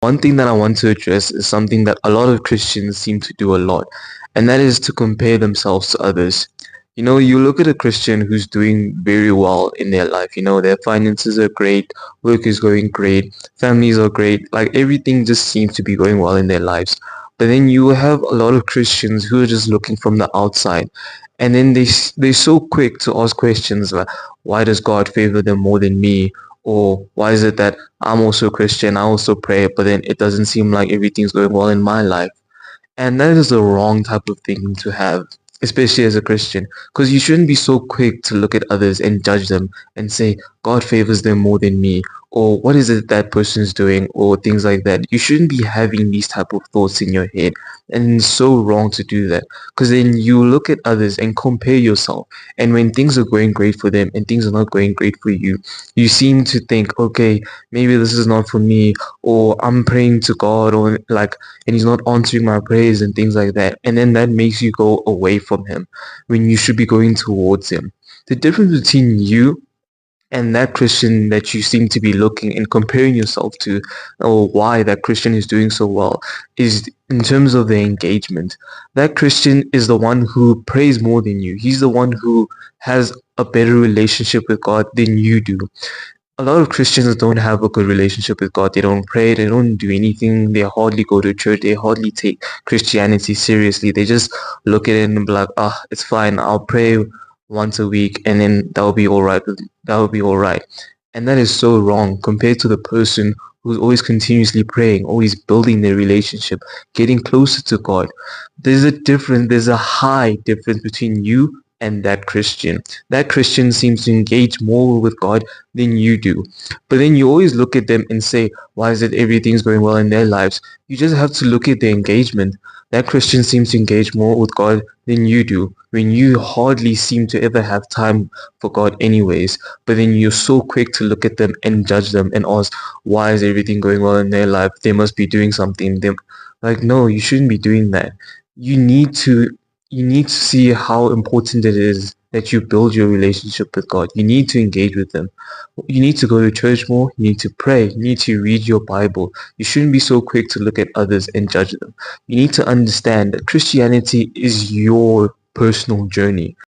one thing that I want to address is something that a lot of Christians seem to do a lot, and that is to compare themselves to others. You look at a Christian who's doing very well in their life. Their finances are great, work is going great, families are great, like everything just seems to be going well in their lives. But then you have a lot of Christians who are just looking from the outside, and then they're so quick to ask questions like, why does God favor them more than me? Or why is it that I'm also Christian, I also pray, but then it doesn't seem like everything's going well in my life? And that is the wrong type of thinking to have, especially as a Christian, because you shouldn't be so quick to look at others and judge them and say, God favors them more than me, or what is it that person is doing, or things like that. You shouldn't be having these type of thoughts in your head, and it's so wrong to do that, because then you look at others and compare yourself, and when things are going great for them and things are not going great for you, you seem to think, okay, maybe this is not for me, or I'm praying to God, or like, and he's not answering my prayers and things like that. And then that makes you go away from him when you should be going towards him. The difference between you and that Christian that you seem to be looking and comparing yourself to, or why that Christian is doing so well, is in terms of the engagement. That Christian is the one who prays more than you. He's the one who has a better relationship with God than you do. A lot of Christians don't have a good relationship with God. They don't pray, they don't do anything, they hardly go to church, they hardly take Christianity seriously. They just look at it and be like, ah, it's fine, I'll pray once a week and then that'll be alright. That'll be alright. And that is so wrong compared to the person who's always continuously praying, always building their relationship, getting closer to God. There's a high difference between you and that Christian. That Christian seems to engage more with God than you do. But then you always look at them and say, why is it everything's going well in their lives? You just have to look at the engagement. That Christian seems to engage more with God than you do, when you hardly seem to ever have time for God anyways. But then you're so quick to look at them and judge them and ask, why is everything going well in their life? They must be doing something. Like, no, you shouldn't be doing that. You need to you need to see how important it is that you build your relationship with God. You need to engage with Him. You need to go to church more. You need to pray. You need to read your Bible. You shouldn't be so quick to look at others and judge them. You need to understand that Christianity is your personal journey.